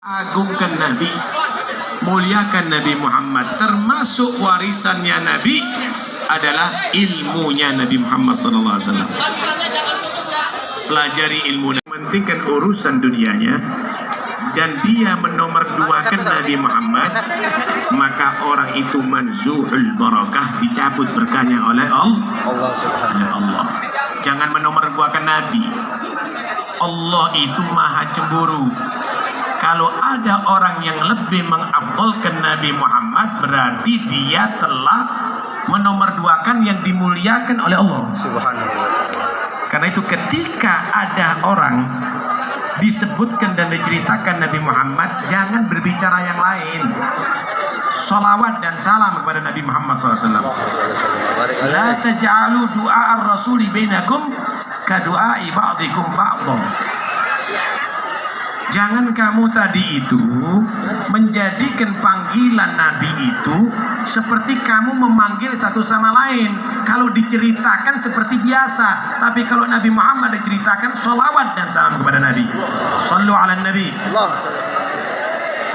Agungkan Nabi, muliakan Nabi Muhammad. Termasuk warisannya Nabi adalah ilmunya Nabi Muhammad SAW. Pelajari ilmu, mementingkan urusan dunianya, dan dia menomorduakan Nabi Muhammad, maka orang itu manzuhul barakah, dicabut berkahnya oleh Allah. Jangan menomorduakan Nabi. Allah itu maha cemburu. Kalau ada orang yang lebih mengafdolkan Nabi Muhammad, berarti dia telah menomorduakan yang dimuliakan oleh Allah. Subhanallah. Karena itu ketika ada orang disebutkan dan diceritakan Nabi Muhammad, jangan berbicara yang lain. Salawat dan salam kepada Nabi Muhammad SAW. La taj'alu du'a ar-rasuli bainakum ka du'ai ba'dikum ba'dhum. Jangan kamu tadi itu menjadikan panggilan Nabi itu seperti kamu memanggil satu sama lain. Kalau diceritakan seperti biasa, tapi kalau Nabi Muhammad diceritakan, salawat dan salam kepada Nabi. Sallu ala Nabi.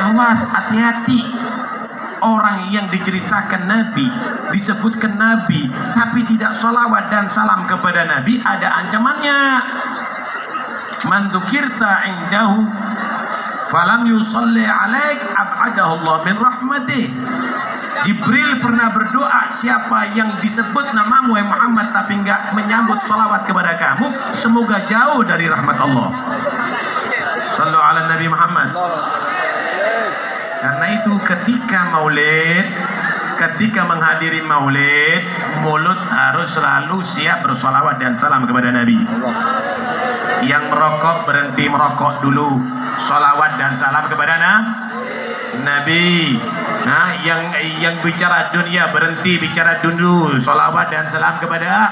Awas, hati-hati. Orang yang diceritakan Nabi, disebutkan Nabi, tapi tidak salawat dan salam kepada Nabi, ada ancamannya. Man dzukirta indahu falam yusalli alaik ab'adahu Allah min rahmatih. Jibril pernah berdoa, siapa yang disebut namamu wahai Muhammad tapi enggak menyambut salawat kepada kamu, semoga jauh dari rahmat Allah. Sallu ala Nabi Muhammad. Karena itu ketika maulid, ketika menghadiri maulid, mulut harus selalu siap bersolawat dan salam kepada Nabi. Yang merokok berhenti merokok dulu, solawat dan salam kepada Nabi. Nah, yang bicara dunia berhenti bicara dulu, solawat dan salam kepada.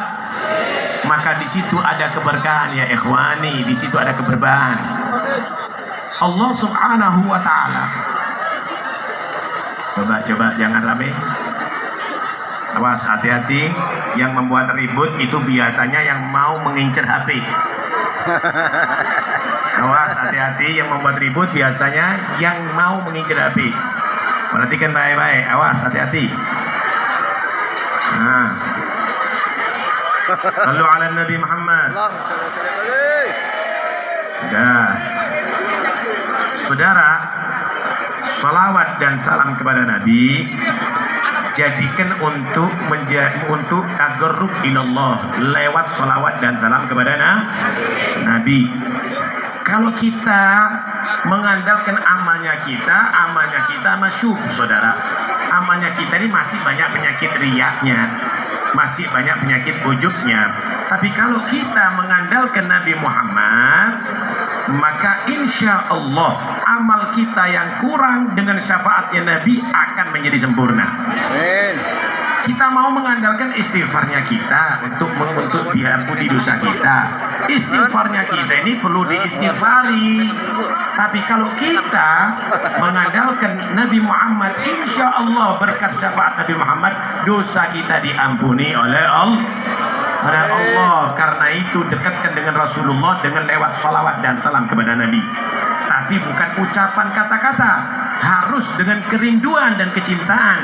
Maka di situ ada keberkahan ya ikhwani, di situ ada keberkahan. Allah Subhanahu wa Ta'ala. Coba jangan rame. Awas, hati-hati. Yang membuat ribut itu biasanya yang mau mengincar HP. Awas, hati-hati. Yang membuat ribut biasanya yang mau mengincar HP. Perhatikan baik-baik. Awas, hati-hati. Nah. Sallu ala Nabi Muhammad. Sudah. Saudara, salawat dan salam kepada Nabi jadikan untuk tagarrub ilallah lewat salawat dan salam kepada Nabi. Kalau kita mengandalkan amalnya kita masyhur, saudara. Amalnya kita ini masih banyak penyakit riyaknya, masih banyak penyakit ujubnya. Tapi kalau kita mengandalkan Nabi Muhammad, maka insya Allah amal kita yang kurang dengan syafaatnya Nabi akan menjadi sempurna. Amin. Kita mau mengandalkan istighfarnya kita untuk diampuni dosa kita. Istighfarnya kita ini perlu diistighfari. Tapi kalau kita mengandalkan Nabi Muhammad, insya Allah berkat syafaat Nabi Muhammad, dosa kita diampuni oleh Allah. Karena itu dekatkan dengan Rasulullah dengan lewat salawat dan salam kepada Nabi. Tapi bukan ucapan kata-kata, harus dengan kerinduan dan kecintaan.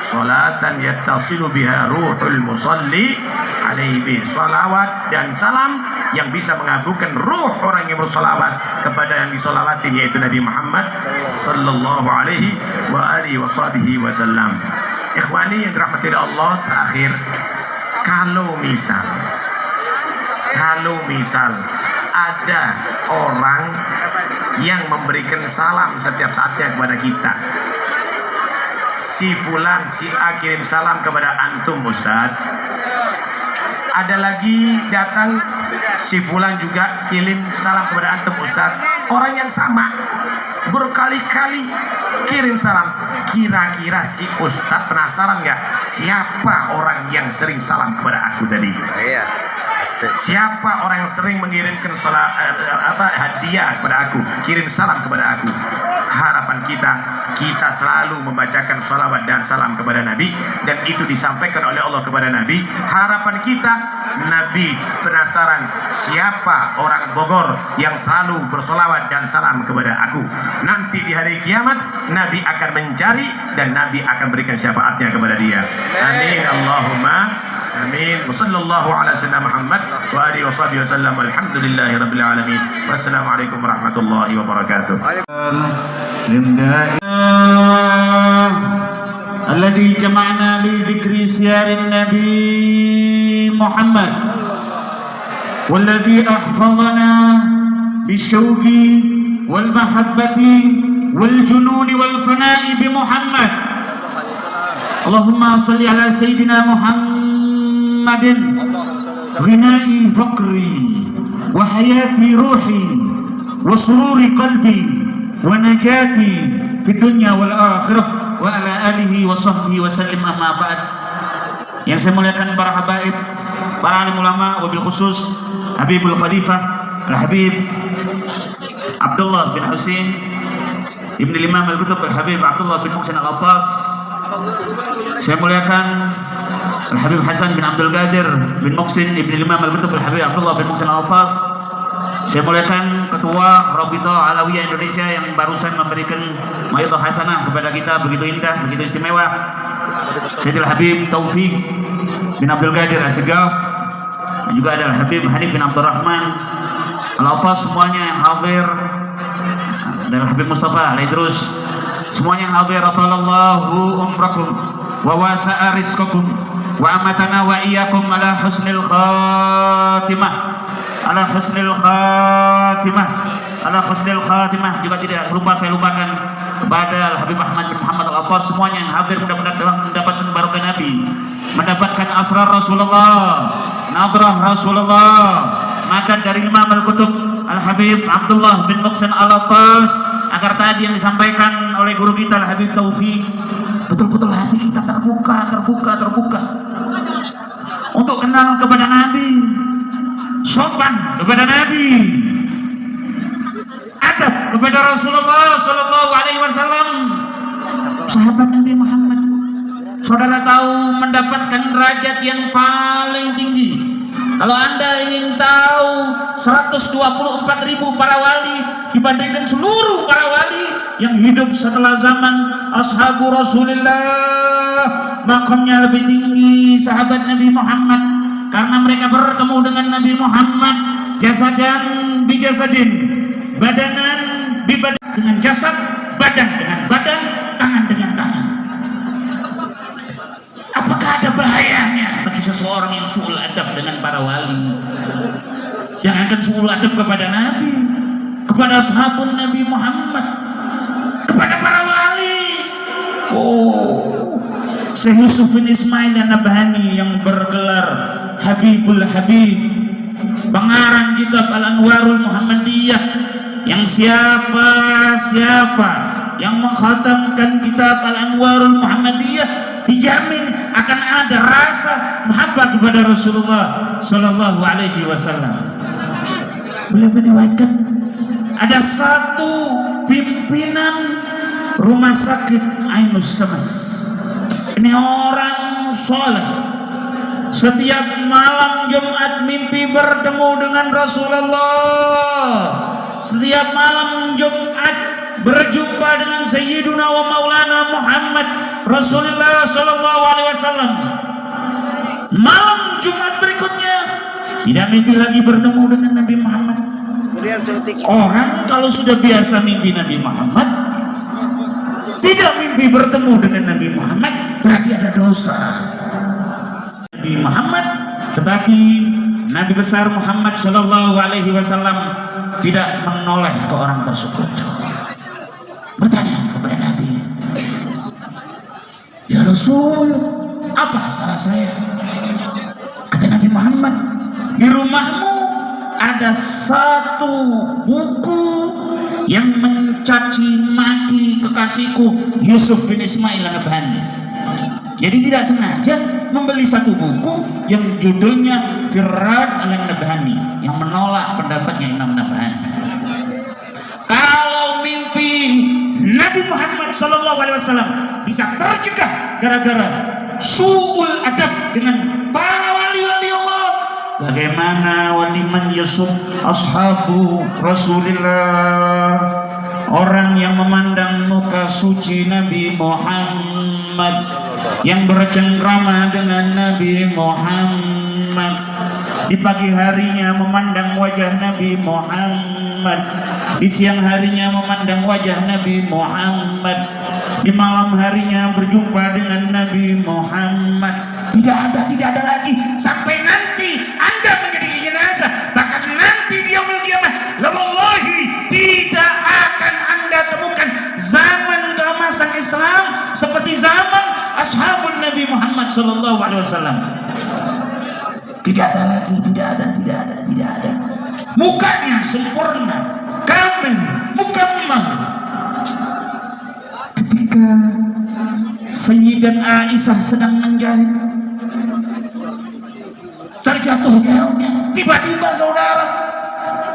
Salatan yattasilu biha ruhul musalli alaihi, salawat dan salam yang bisa mengabulkan ruh orang yang bersalawat kepada yang disalawatin, yaitu Nabi Muhammad sallallahu alaihi wa alihi wasallam. Ikhwani yang dirahmati Allah, terakhir, kalau misal ada orang yang memberikan salam setiap saatnya kepada kita, si fulan, si A kirim salam kepada antum Ustaz, ada lagi datang si fulan juga kirim salam kepada antum Ustaz, orang yang sama berkali-kali kirim salam. Kira-kira si Ustaz penasaran nggak siapa orang yang sering salam kepada aku tadi? Iya. Siapa orang yang sering mengirimkan hadiah kepada aku, kirim salam kepada aku? Harapan kita selalu membacakan salawat dan salam kepada Nabi, dan itu disampaikan oleh Allah kepada Nabi. Harapan kita Nabi penasaran siapa orang Bogor yang selalu bersolawat dan salam kepada aku. Nanti di hari kiamat Nabi akan mencari dan Nabi akan berikan syafaatnya kepada dia. Amin Allahumma amin. Wassallallahu ala sayyidina Muhammad wa alihi washabihi wasallam. Alhamdulillahi rabbil alamin. Wassalamualaikum warahmatullahi wabarakatuh. الذي جمعنا لذكر سيار النبي محمد والذي أحفظنا بالشوق والمحبة والجنون والفناء بمحمد. اللهم صل على سيدنا محمد غنائي فقري وحياتي روحي وسرور قلبي ونجاتي في الدنيا والآخرة wa ala alihi wa sahbihi wa sallim amma ba'd. Yang saya muliakan para habaib, para alim ulama, wabil khusus Habibul Khalifah Al-Habib Abdullah bin Husain Ibn Imam Al-Qutub Al-Habib Abdullah bin Muhsin Al-Attas. Saya muliakan Al-Habib Hasan bin Abdul Qadir bin Muhsin Ibn Imam Al-Qutub Al-Habib Abdullah bin Muhsin Al-Attas. Saya muliakan Ketua Rabithah Alawiyah Indonesia yang barusan memberikan maidhah hasanah kepada kita, begitu indah, begitu istimewa, Sayyidil Habib Taufik bin Abdul Qadir As-Segaf, dan juga ada Habib Hanif bin Abdurrahman Al-Attas, semuanya yang hadir, dan Habib Mustafa Al-Idrus, semuanya yang hadir. Atalallahu umrakum wa wasa'a rizqakum wa amatana wa iyyakum ala husnil khatimah, ala husnil khatimah, ala husnil khatimah. Juga tidak lupa saya lupakan kepada Habib Ahmad bin Muhammad Al-Attas, semuanya yang hadir mudah-mudahan mendapatkan barokah Nabi, mendapatkan asrar Rasulullah, nadrah Rasulullah, maka dari Imam Al-Qutub Al-Habib Abdullah bin Muhsin Al-Attas, agar tadi yang disampaikan oleh guru kita Al-Habib Taufik, betul-betul hati kita terbuka untuk kenal kepada Nabi, sopan kepada Nabi, adab kepada Rasulullah Sallallahu Alaihi Wasallam, sahabat Nabi Muhammad. Saudara tahu mendapatkan derajat yang paling tinggi. Kalau Anda ingin tahu 124.000 para wali dibandingkan seluruh para wali yang hidup setelah zaman ashabu Rasulullah, makamnya lebih tinggi sahabat Nabi Muhammad, karena mereka bertemu dengan Nabi Muhammad jasadan bijasadin, badanan bibadan, dengan jasad, badan dengan badan, tangan dengan tangan. Apakah ada bahayanya bagi seseorang yang su'ul adab dengan para wali? Jangankan su'ul adab kepada Nabi, kepada sahabat Nabi Muhammad, kepada para wali. Syekh Yusuf bin Ismail An-Nabhani yang bergelar Habibul Habib, pengarang kitab Al-Anwarul Muhammadiyah, yang siapa yang mengkhatamkan kitab Al-Anwarul Muhammadiyah dijamin akan ada rasa mahabbah kepada Rasulullah Sallallahu Alaihi Wasallam. Beliau meriwayatkan ada satu pimpinan rumah sakit Ainus Samas. Ini orang soleh, setiap malam Jumat mimpi bertemu dengan Rasulullah, setiap malam Jumat berjumpa dengan Sayyiduna wa Maulana Muhammad Rasulullah Sallallahu Alaihi Wasallam. Malam Jumat berikutnya tidak mimpi lagi bertemu dengan Nabi Muhammad. Orang kalau sudah biasa mimpi Nabi Muhammad, tidak mimpi bertemu dengan Nabi Muhammad, berarti ada dosa. Nabi Muhammad, tetapi Nabi besar Muhammad Sallallahu Alaihi Wasallam tidak menoleh ke orang tersebut. Bertanya kepada Nabi, ya Rasul, apa salah saya? Kata Nabi Muhammad, di rumahmu ada satu buku yang mencaci maki kekasihku Yusuf bin Ismail An-Nabhani. Jadi tidak sengaja membeli satu buku yang judulnya Firrad Al-Nabhani, yang menolak pendapatnya Imam Nabhani. Kalau mimpi Nabi Muhammad SAW bisa tercegah gara-gara su'ul adab dengan para wali-wali Allah, Bagaimana waliman yasub ashabu Rasulillah, orang yang memandang muka suci Nabi Muhammad, yang bercengkrama dengan Nabi Muhammad, di pagi harinya memandang wajah Nabi Muhammad, di siang harinya memandang wajah Nabi Muhammad, di malam harinya berjumpa dengan Nabi Muhammad. Tidak ada lagi sampai nanti Anda menjadi jenazah, bahkan nanti di yaumul qiyamah, la wallahi tidak akan Anda temukan zaman keemasan Islam seperti zaman ashabun Nabi Muhammad sallallahu alaihi wasallam. Tidak ada lagi, tidak ada. Mukanya sempurna, kamil, mukammal. Ketika Sayyidat Aisyah sedang menjahit, terjatuh gaunnya, tiba-tiba saudara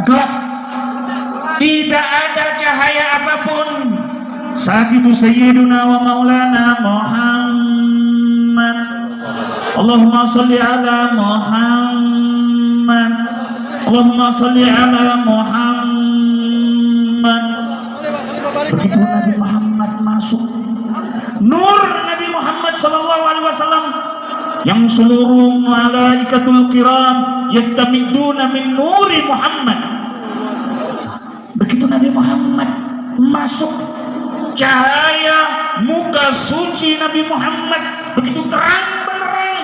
gelap, tidak ada cahaya apapun. Saat itu Sayyiduna wa Maulana Muhammad, Allahumma salli ala Muhammad, Allahumma salli ala Muhammad. Begitu Nabi Muhammad masuk, nur Nabi Muhammad sallallahu alaihi wasallam yang seluruh malaikatul kiram yastamiduna min nuri Muhammad. Begitu Nabi Muhammad masuk, cahaya muka suci Nabi Muhammad begitu terang benderang.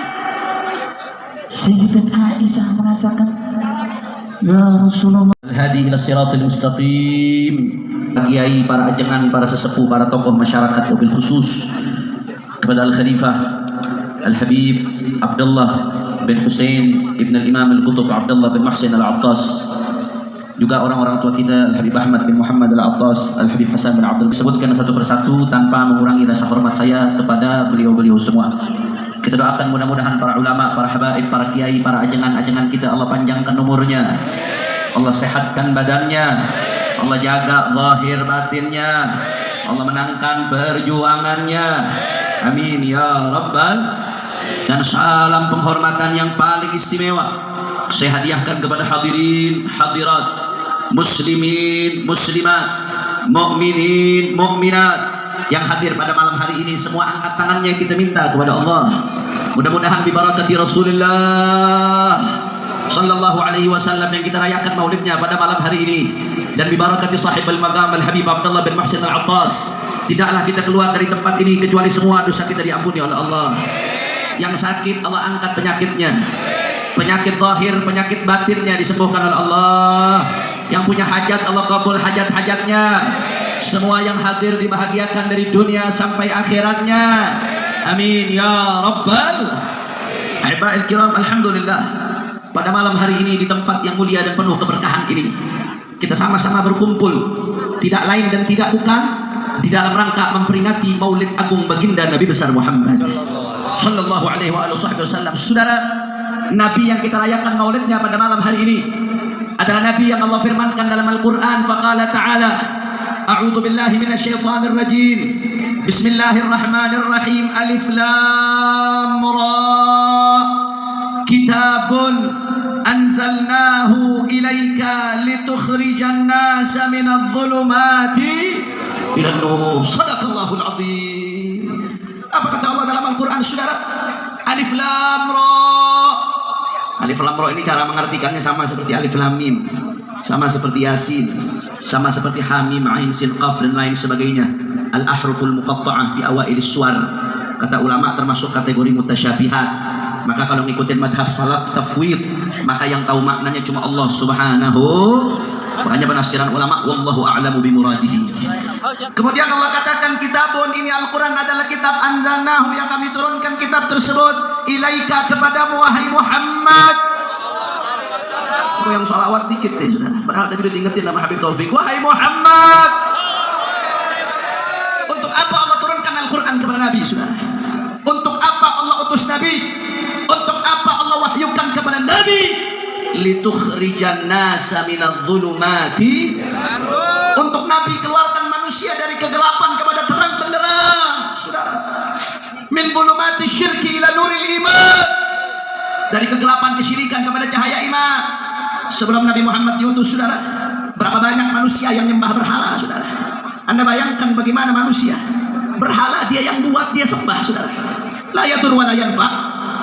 Sayyidat Aisyah merasakan, ya Rasulullah, hadi ila siratal mustaqim. Kiai, para ajengan, para sesepuh, para tokoh masyarakat, wabil khusus kepada Al-Khalifah Al-Habib Abdullah bin Hussein Ibn Al-Imam Al-Qutub Abdullah bin Mahsin Al-Attas, juga orang-orang tua kita Al-Habib Ahmad bin Muhammad Al-Attas, Al-Habib Hasan bin Abdul. Sebutkan satu persatu tanpa mengurangi rasa hormat saya kepada beliau-beliau semua. Kita doakan mudah-mudahan para ulama, para habaib, para kiai, para ajengan-ajengan kita Allah panjangkan umurnya, Allah sehatkan badannya, Allah jaga zahir batinnya, Allah menangkan perjuangannya. Amin ya Rabbal. Dan salam penghormatan yang paling istimewa saya hadiahkan kepada hadirin hadirat, muslimin muslimat, mukminin mukminat yang hadir pada malam hari ini. Semua angkat tangannya, kita minta kepada Allah, mudah-mudahan bibarakati Rasulullah sallallahu alaihi wasallam yang kita rayakan maulidnya pada malam hari ini, dan bibarakati sahibul maqam Al-Habib Abdullah bin Mahsin Al-Attas, tidaklah kita keluar dari tempat ini kecuali semua dosa kita diampuni oleh Allah. Yang sakit Allah angkat penyakitnya, penyakit zahir, penyakit batinnya disembuhkan oleh Allah. Yang punya hajat Allah kabul hajat-hajatnya. Semua yang hadir dibahagiakan dari dunia sampai akhiratnya. Amin ya Rabbal. Ahiba'il kiram, alhamdulillah, pada malam hari ini di tempat yang mulia dan penuh keberkahan ini, kita sama-sama berkumpul tidak lain dan tidak bukan di dalam rangka memperingati Maulid Agung Baginda Nabi besar Muhammad sallallahu alaihi wasallam. Saudara, Nabi yang kita rayakan maulidnya pada malam hari ini adalah Nabi yang Allah firmankan dalam Al-Quran. Faqala ta'ala, a'udzu billahi minasyaitonir rajim, bismillahirrahmanirrahim, alif lam ra, kitabun anzalnahu ilaika litukhrijan nasa minadh-dhulumati ilan nur. Shadaqallahul azim. Apa kata Allah dalam Al-Quran, saudara? Alif lam ra. Alif lam ra ini cara mengartikannya sama seperti alif lam mim, sama seperti yasin, sama seperti hamim, ain, sin, qaf dan lain sebagainya. Al-ahruful muqatta'ah fi awailis suwar, kata ulama termasuk kategori mutasyabihat. Maka kalau ngikutin madhab salaf tafwid, maka yang tahu maknanya cuma Allah subhanahu. Makanya penafsiran ulama, wallahu a'lamu bimuradihi. Kemudian Allah katakan, kitabun, ini Al-Quran adalah kitab anzalnahu, yang kami turunkan kitab tersebut ilaika kepadamu wahai Muhammad. Yang salawat dikit deh sudah, padahal tadi udah diingetin sama Habib Taufik, wahai Muhammad. Untuk apa Allah turunkan Al-Quran kepada Nabi, saudara? Untuk apa Allah utus Nabi? Untuk apa Allah wahyukan kepada Nabi? Litukhrijan nasa minadh-dhulumati, untuk Nabi keluarkan manusia dari kegelapan kepada terang benderang, saudara. Min dhulumati syirki ila nuril iman, dari kegelapan kesyirikan kepada cahaya iman. Sebelum Nabi Muhammad diutus, saudara, berapa banyak manusia yang nyembah berhala, saudara. Anda bayangkan bagaimana manusia berhala dia yang buat, dia sembah, saudara. La yadur wa la yanfa,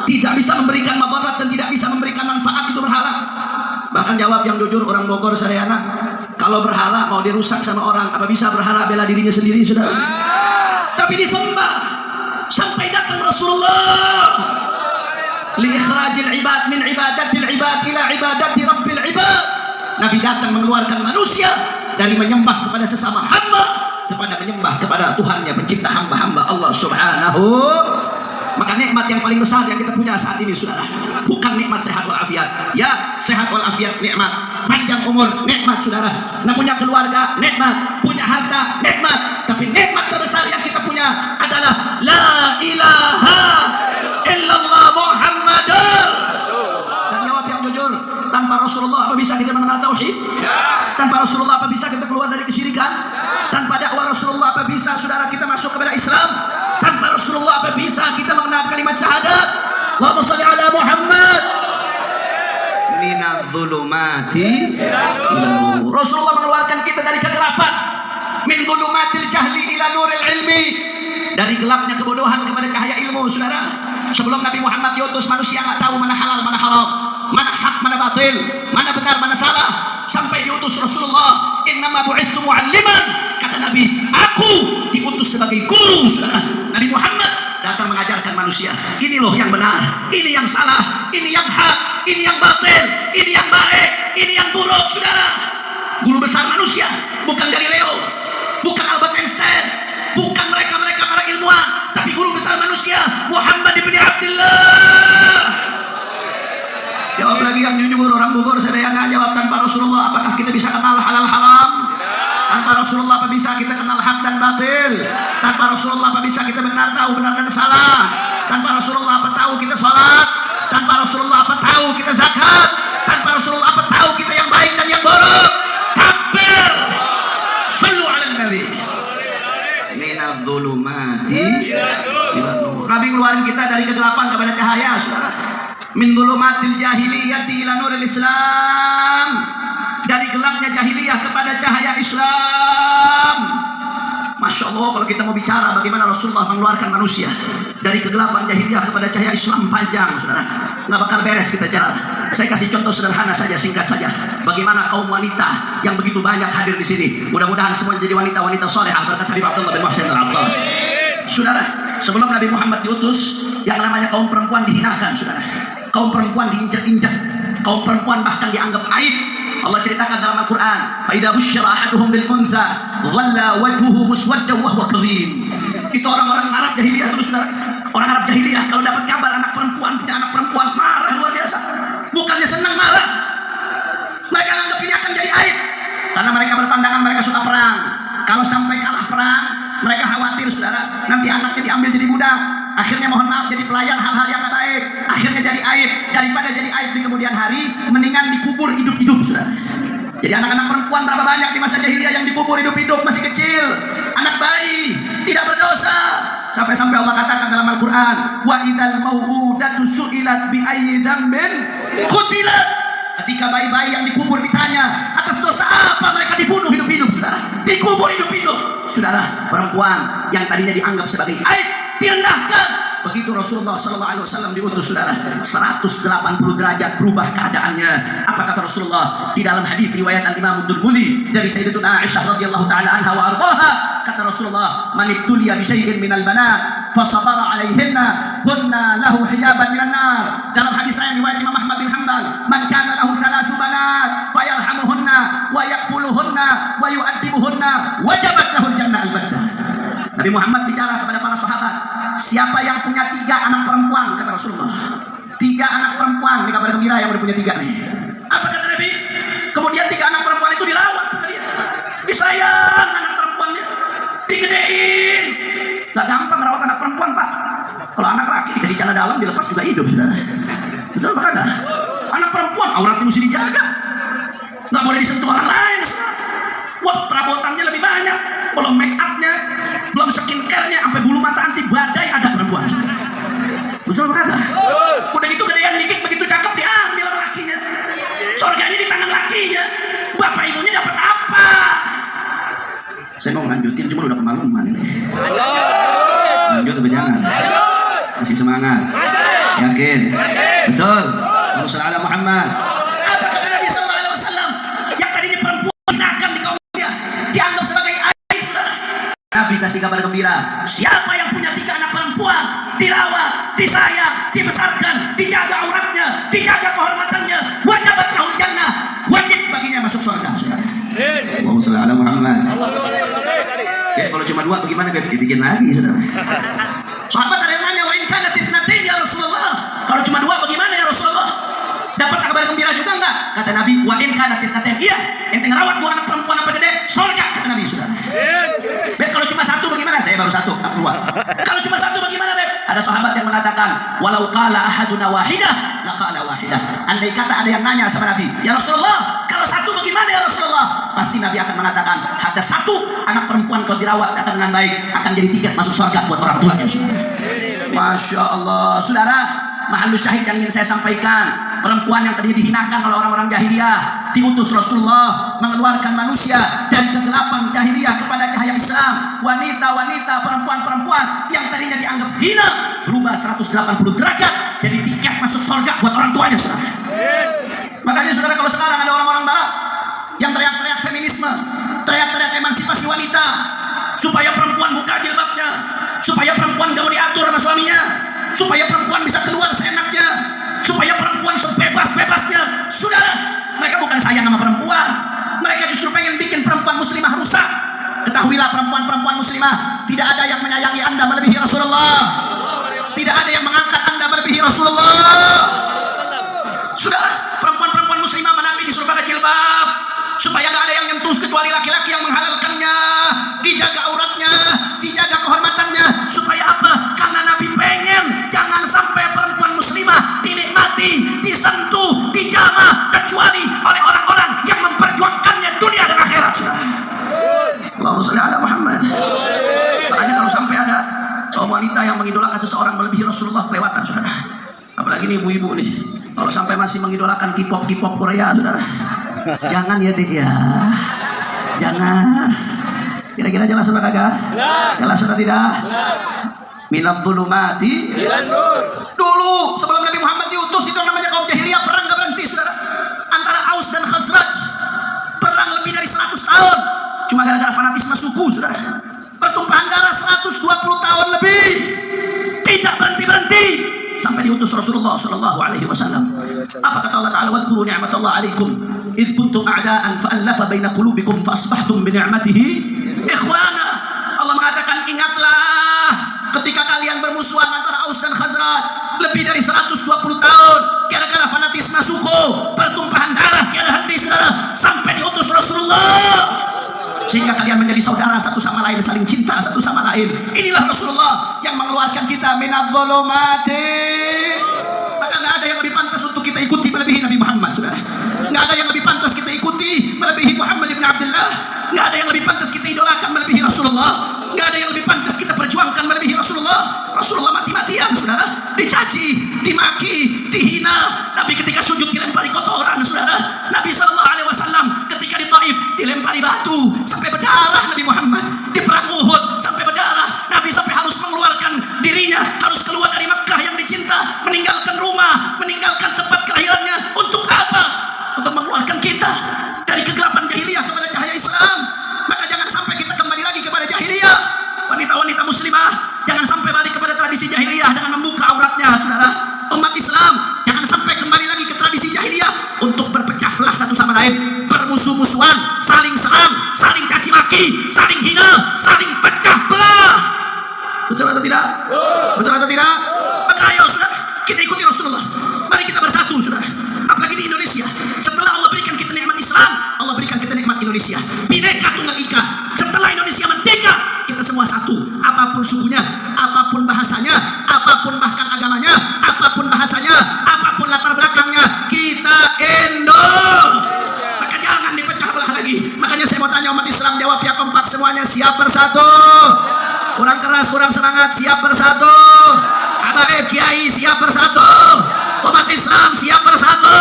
tidak bisa memberikan madarat dan tidak bisa memberikan manfaat itu berhala. Bahkan jawab yang jujur orang Bogor, saya anak, kalau berhala mau dirusak sama orang, apa bisa berhala bela dirinya sendiri, saudara? Tapi disembah sampai datang Rasulullah li ikhrajil ibad min ibadatil ibad ila ibadati rabbil ibad. Nabi datang mengeluarkan manusia dari menyembah kepada sesama hamba kepada menyembah kepada Tuhannya, pencipta hamba-hamba Allah Subhanahu. Maka nikmat yang paling besar yang kita punya saat ini, saudara, bukan nikmat sehat walafiat. Ya, sehat walafiat nikmat, panjang umur nikmat, saudara. Nah, punya keluarga nikmat, punya harta nikmat. Tapi nikmat terbesar yang kita punya adalah la ilaha illallah Muhammadar. Dan jawab yang jujur, tanpa Rasulullah apa bisa kita mengenal tauhid? Tanpa Rasulullah apa bisa kita keluar dari kesyirikan? Tanpa dakwah Rasulullah apa bisa, saudara, kita masuk kepada Islam? Tanpa Rasulullah apa bisa kita mengenal kalimat syahadat? Allahumma shalli ala Muhammad. Minadh-dhulumati ila nur. Rasulullah mengeluarkan kita dari kegelapan, min dhulumatil jahli ila nuril ilmi, dari gelapnya kebodohan kepada cahaya ilmu, saudara. Sebelum Nabi Muhammad diutus, manusia nggak tahu mana halal, mana haram, mana hak, mana batil, mana benar, mana salah. Sampai diutus Rasulullah, innama bu'ithtu mu'alliman, kata Nabi, aku diutus sebagai guru, saudara. Nabi Muhammad datang mengajarkan manusia, ini loh yang benar, ini yang salah, ini yang hak, ini yang batil, ini yang baik, ini yang buruk, saudara. Guru besar manusia bukan Galileo, bukan Albert Einstein, bukan mereka-mereka para ilmuwan, tapi guru besar manusia Muhammad ibn Abdullah. Jawab lagi yang jujur orang Bogor, saya nggak jawab. Tanpa Rasulullah apakah kita bisa kenal halal haram? Tanpa Rasulullah apa bisa kita kenal hak dan batil? Tanpa Rasulullah apa bisa kita benar tahu benar dan salah? Tanpa Rasulullah apa tahu kita sholat? Tanpa Rasulullah apa tahu kita zakat? Tanpa Rasulullah apa tahu kita yang baik dan yang buruk? Takbir, sallu ala nabi. Minadh-dhulumati ila nur. Nabi ngeluarin kita dari kegelapan kepada cahaya, saudara. Min dhulumatil jahiliyati ila nuril Islam, dari gelapnya jahiliyah kepada cahaya Islam. Masya Allah, kalau kita mau bicara bagaimana Rasulullah mengeluarkan manusia dari kegelapan jahiliyah kepada cahaya Islam, panjang, saudara. Nggak bakal beres kita cara. Saya kasih contoh sederhana saja, singkat saja. Bagaimana kaum wanita yang begitu banyak hadir di sini. Mudah-mudahan semua jadi wanita-wanita solehah berkat Habib Abdullah bin Muhsin al-Abbas. Saudara, sebelum Nabi Muhammad diutus, yang namanya kaum perempuan dihinakan, saudara. Kaum perempuan diinjak-injak, kaum perempuan bahkan dianggap aib. Allah ceritakan dalam Al-Quran, فَإِذَا بُشِّرَ أَحَدُهُمْ بِالْأُنْثَى ظَلَّ وَجْهُهُ مُسْوَدًّا وَهُوَ كَظِيمٌ. Itu orang-orang Arab jahiliyah, saudara. Orang Arab jahiliyah kalau dapat kabar anak perempuan punya anak perempuan, marah luar biasa. Bukannya senang, marah. Mereka anggap ini akan jadi aib, karena mereka berpandangan mereka suka perang. Kalau sampai kalah perang, mereka khawatir, saudara, nanti anaknya diambil jadi budak. Akhirnya mohon maaf jadi pelayan hal-hal yang gak baik. Akhirnya jadi aib. Daripada jadi aib di kemudian hari, mendingan dikubur hidup-hidup, saudara. Jadi anak-anak perempuan berapa banyak di masa jahiliyah yang dikubur hidup-hidup, masih kecil, anak bayi, tidak berdosa. Sampai-sampai Allah katakan dalam Al-Quran, wa idzal mau'udatu su'ilat bi ayyi dzambin qutilat. Ketika bayi-bayi yang dikubur ditanya atas dosa apa mereka dibunuh hidup-hidup, saudara. Dikubur hidup-hidup, saudara. Perempuan yang tadinya dianggap sebagai aib direndahkan. Begitu Rasulullah SAW diutus, saudara, 180 derajat berubah keadaannya. Apa kata Rasulullah di dalam hadis riwayat Al-Imam Ad-Durbuli dari Sayyidatuna Aisyah radhiyallahu taala anha wa ardhaha? Kata Rasulullah, "Man ibtuliya bi syai'in minal banat fa sabara 'alaihinna kunna lahu hijaban minan nar." Dalam hadis lain riwayat Imam Ahmad bin Hanbal, "Man kana lahu thalathu banat fa yarhamuhunna wa yaqfuluhunna wa yu'addibuhunna wajabat lahu jannah al-battah." Nabi Muhammad bicara kepada para sahabat, siapa yang punya 3 anak perempuan, kata Rasulullah, 3 anak perempuan, ini kabar gembira yang udah punya 3 nih. Apa kata Nabi? Kemudian 3 anak perempuan itu dirawat sama dia, disayang anak perempuannya, digedein. Gak gampang rawat anak perempuan, Pak. Kalau anak laki dikasih celana dalam, dilepas juga hidup, saudara. Betul apa kagak? Anak perempuan auratnya mesti dijaga, nggak boleh disentuh orang lain. Wah, perabotannya lebih banyak, belum make upnya, belum skincare-nya, sampai bulu mata anti badai ada perempuan. Betul apa kagak? Udah gitu gedean dikit, begitu Timur udah kemaluan ini. Lanjut atau jangan? Masih semangat? Yakin? Betul? Rasulullah Muhammad. Apa kata Nabi Sallallahu Alaihi Wasallam? Yang tadinya perempuan hinakan di kaumnya, dianggap sebagai aib, saudara. Nabi kasih kabar gembira. Siapa yang punya 3 anak perempuan, dirawat, disayang, dibesarkan, dijaga auratnya, dijaga kehormatannya, wajibat lahul jannah, wajib baginya masuk surga, saudara. Allahumma shalli ala Muhammad. Oke, kalau cuma 2 bagaimana? Dibikin lagi, saudara. Sahabat ada yang nanya, wa in kanat itsnatain ya Rasulullah. Kalau cuma 2 bagaimana ya Rasulullah? Dapat kabar gembira juga enggak? Kata Nabi, wa in kanat itsnatain. Iya, ente ngerawat 2 anak perempuan apa gede, surga, kata Nabi, saudara. Beb, kalau cuma 1 bagaimana? Saya baru 1, tak 2. Kalau cuma 1 bagaimana, Beb? Ada sahabat yang mengatakan, walau qala ahaduna wahidah, laqala wahidah. Andai kata ada yang nanya sama Nabi, ya Rasulullah, kalau 1 bagaimana ya Rasulullah? Pasti Nabi akan mengatakan, ada 1 anak perempuan kalau dirawat akan dengan baik, akan jadi tiket masuk surga buat orang tuanya. Masya Allah, saudara. Mahallus syahid yang ingin saya sampaikan, perempuan yang tadi dihinakan oleh orang-orang jahiliyah, diutus Rasulullah mengeluarkan manusia dari kegelapan jahiliyah kepada cahaya Islam. Wanita-wanita, perempuan-perempuan yang tadinya dianggap hina berubah 180 derajat jadi tiket masuk surga buat orang tuanya, saudara. Makanya saudara, kalau sekarang ada orang-orang barat yang teriak-teriak feminisme, teriak-teriak emansipasi wanita, supaya perempuan buka jilbabnya, supaya perempuan gak mau diatur sama suaminya, supaya perempuan bisa keluar seenaknya, supaya perempuan sebebas-bebasnya. Saudara, mereka bukan sayang sama perempuan, mereka justru pengen bikin perempuan muslimah rusak. Ketahuilah perempuan-perempuan muslimah, tidak ada yang menyayangi Anda melebihi Rasulullah, tidak ada yang mengangkat Anda melebihi Rasulullah. Saudara, perempuan-perempuan muslimah mana Nabi disuruh pakai jilbab supaya gak ada yang nyentuh kecuali laki-laki yang menghalalkannya, dijaga auratnya, dijaga kehormatannya. Supaya apa? Karena Nabi pengen jangan sampai perempuan muslimah dinikmati, disentuh, dijamah kecuali oleh orang-orang yang memperjuangkannya dunia dan akhirat. Allahumma shalli ala Muhammad. Makanya kalau sampai ada kaum wanita yang mengidolakan seseorang melebihi Rasulullah, kelewatan, saudara. Apalagi nih ibu-ibu nih, kalau sampai masih mengidolakan K-pop Korea, saudara, jangan ya dek ya, jangan. Kira-kira jelas apa kagak? Jelas atau tidak? Minat zulumati ilan nur. Dulu sebelum Nabi Muhammad diutus itu namanya kaum jahiliyah, perang gak berhenti, saudara, antara Aus dan Khazraj, perang lebih dari 100 tahun cuma gara-gara fanatisme suku, saudara. Pertumpahan darah 120 tahun lebih tidak berhenti-berhenti sampai diutus Rasulullah sallallahu alaihi wasallam. Apa kata Allah Ta'ala, wadhkuru ni'matallahi 'alaikum id kuntum a'da'an fa'alafa baina qulubikum fa asbahtum bi ni'matihi ikhwana. Allah mengatakan, ingatlah ketika kalian bermusuhan antara Aus dan Khazraj lebih dari 120 tahun gara-gara fanatisme suku, pertumpahan darah tiada henti, saudara, sampai diutus Rasulullah sehingga kalian menjadi saudara satu sama lain, saling cinta satu sama lain. Inilah Rasulullah yang mengeluarkan kita minadz zulumati. Maka nggak ada yang lebih pantas untuk kita ikuti melebihi Nabi Muhammad, saudara. Nggak ada yang lebih pantas kita ikuti melebihi Muhammad ibn Abdullah. Nggak ada yang lebih pantas kita idolakan melebihi Rasulullah. Nggak ada yang lebih pantas kita perjuangkan melebihi Rasulullah. Rasulullah mati-matian, saudara, dicaci, dimaki, dihina. Nabi ketika sujud dilempari kotoran, saudara. Nabi SAW ketika di Taif dilempari batu sampai berdarah. Nabi Muhammad di perang Uhud sampai berdarah. Nabi sampai harus mengeluarkan dirinya, harus keluar dari Makkah yang dicinta, meninggalkan rumah, meninggalkan tempat kelahirannya. Untuk apa? Untuk mengeluarkan kita dari kegelapan jahiliyah kepada cahaya Islam. Maka jangan sampai kita kembali lagi kepada jahiliyah. Wanita-wanita muslimah jangan sampai balik kepada tradisi jahiliyah dengan membuka auratnya, saudara. Umat Islam jangan sampai kembali lagi ke tradisi jahiliyah untuk berpecah belah satu sama lain, bermusuh-musuhan, saling serang, saling caci maki, saling hina, saling pecah belah. Betul atau tidak? Betul atau tidak? Maka ayo, saudara, kita ikuti Rasulullah. Mari kita bersatu, saudara. Apalagi di Indonesia, setelah Allah berikan kita nikmat Islam, Allah berikan kita nikmat Indonesia. Bhinneka Tunggal Ika. Setelah Indonesia merdeka, kita semua satu. Apapun sukunya, apapun bahasanya, apapun bahkan agamanya, apapun bahasanya, apapun latar belakangnya, kita Indo. Maka jangan dipecah belah lagi. Makanya saya mau tanya umat Islam, jawab ya kompak semuanya, siap bersatu. Kurang keras, kurang semangat, siap bersatu. Habaib Kiai siap bersatu. Umat Islam siap bersatu.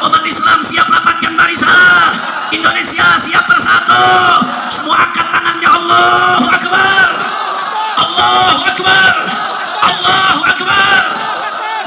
Umat Islam siap rapatkan barisan. Indonesia siap bersatu. Semua angkat tangannya. Allahu Akbar. Allahu Akbar. Allahu Akbar.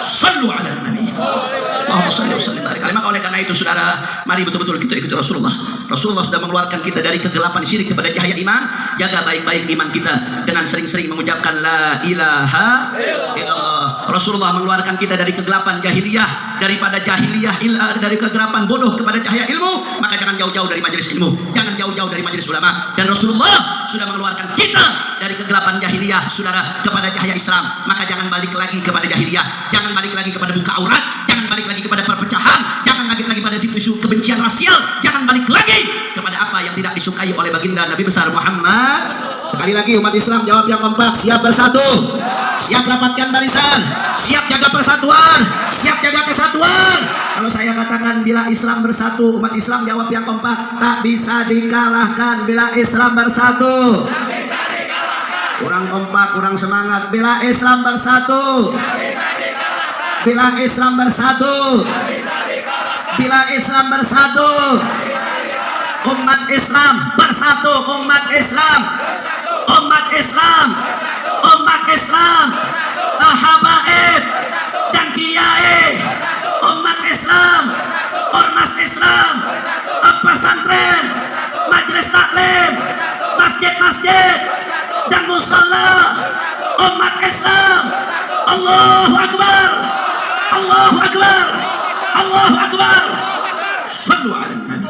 Sallu ala Nabi. Allahumma salli wa sallim barik alaihi. Maka oleh karena itu saudara, mari betul-betul kita ikuti Rasulullah. Rasulullah sudah mengeluarkan kita dari kegelapan syirik kepada cahaya iman. Jaga baik-baik iman kita dengan sering-sering mengucapkan la ilaha illallah. Rasulullah mengeluarkan kita dari kegelapan jahiliyah, daripada jahiliyah dari kegelapan bodoh kepada cahaya ilmu. Maka jangan jauh-jauh dari majelis ilmu, jangan jauh-jauh dari majelis ulama. Dan Rasulullah sudah mengeluarkan kita dari kegelapan jahiliyah saudara kepada cahaya Islam. Maka jangan balik lagi kepada jahiliyah, jangan balik lagi kepada buka aurat, jangan balik lagi kepada perpecahan, jangan balik lagi pada isu kebencian rasial, jangan balik lagi kepada apa yang tidak disukai oleh baginda Nabi besar Muhammad. Sekali lagi umat Islam jawab yang kompak, siap bersatu, siap rapatkan barisan, siap jaga persatuan, siap jaga kesatuan. Kalau saya katakan bila Islam bersatu, umat Islam jawab yang kompak, tak bisa dikalahkan bila Islam bersatu. Kurang kompak, kurang semangat. Bila Islam bersatu, bila Islam bersatu, bila Islam bersatu, umat Islam bersatu, umat Islam, umat Islam, umat Islam, habaib dan kiai, umat Islam, ormas Islam, pesantren, majelis taklim, masjid-masjid dan musalla, umat Islam. Allahu Akbar, Allahu Akbar, Allahu Akbar. Sallu ala Nabi.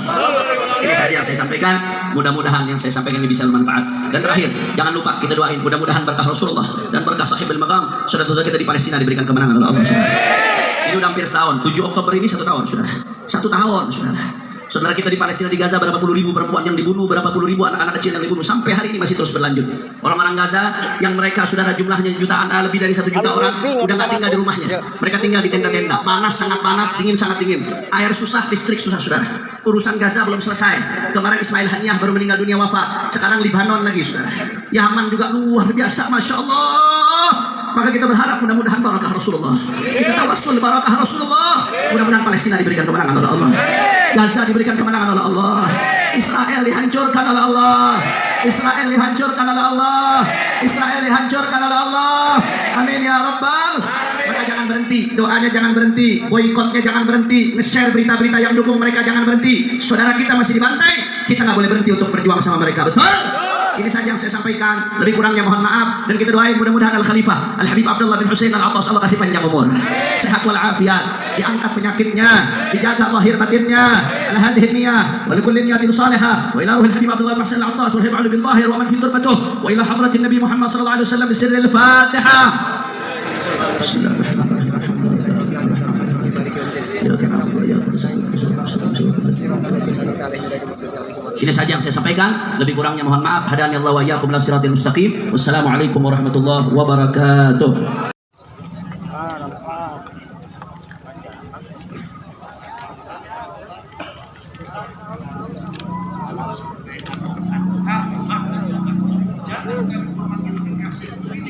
Ini saja yang saya sampaikan. Mudah-mudahan yang saya sampaikan ini bisa bermanfaat. Dan terakhir, jangan lupa kita doain mudah-mudahan berkah Rasulullah dan berkah sahibul maqam, saudara-saudara kita di Palestina diberikan kemenangan oleh Allah. Ini udah hampir setahun. 7 Oktober ini 1 tahun, saudara. 1 tahun, saudara. Saudara kita di Palestina, di Gaza, berapa puluh ribu perempuan yang dibunuh, berapa puluh ribu anak-anak kecil yang dibunuh, sampai hari ini masih terus berlanjut. Orang-orang Gaza yang mereka saudara jumlahnya jutaan, lebih dari 1 juta orang, udah nggak tinggal di rumahnya. Mereka tinggal di tenda-tenda. Panas, sangat panas, dingin, sangat dingin. Air susah, listrik susah, saudara. Urusan Gaza belum selesai. Kemarin Ismail Haniyah baru meninggal dunia wafat. Sekarang Libanon lagi, saudara. Yaman juga luar biasa, Masya Allah. Maka kita berharap mudah-mudahan barakah Rasulullah. Kita tawassul barakah Rasulullah. Mudah-mudahan Palestina diberikan kemenangan oleh Allah. Gaza diberikan kemenangan oleh Allah. Israel dihancurkan oleh Allah. Israel dihancurkan oleh Allah. Israel dihancurkan oleh Allah. Amin ya Rabbal. Maka jangan berhenti, doanya jangan berhenti, boikotnya jangan berhenti, nge-share berita-berita yang dukung mereka jangan berhenti. Saudara kita masih dibantai, kita nggak boleh berhenti untuk berjuang sama mereka. Betul? Ini saja yang saya sampaikan. Lebih kurangnya mohon maaf. Dan kita doain mudah-mudahan Al-Khalifah Al-Habib Abdullah bin Husain Al-Attas, Allah kasih panjang umur, sehat walafiat, diangkat penyakitnya, dijaga lahir batinnya, al-hadhihi niyah wa likulli niyatin salihah wa ila ruhil Habib Abdullah bin Husain Al-Attas wa Ali bin Tahir wa man fi turbatuh wa ila hadratin Nabi Muhammad sallallahu alaihi wasallam bisirri al-Fatihah. Bismillahirrahmanirrahim. Ini saja yang saya sampaikan. Lebih kurangnya mohon maaf. Hadani Allah wa iyyakum ila siratal mustaqim. Wassalamualaikum warahmatullahi wabarakatuh. Jangan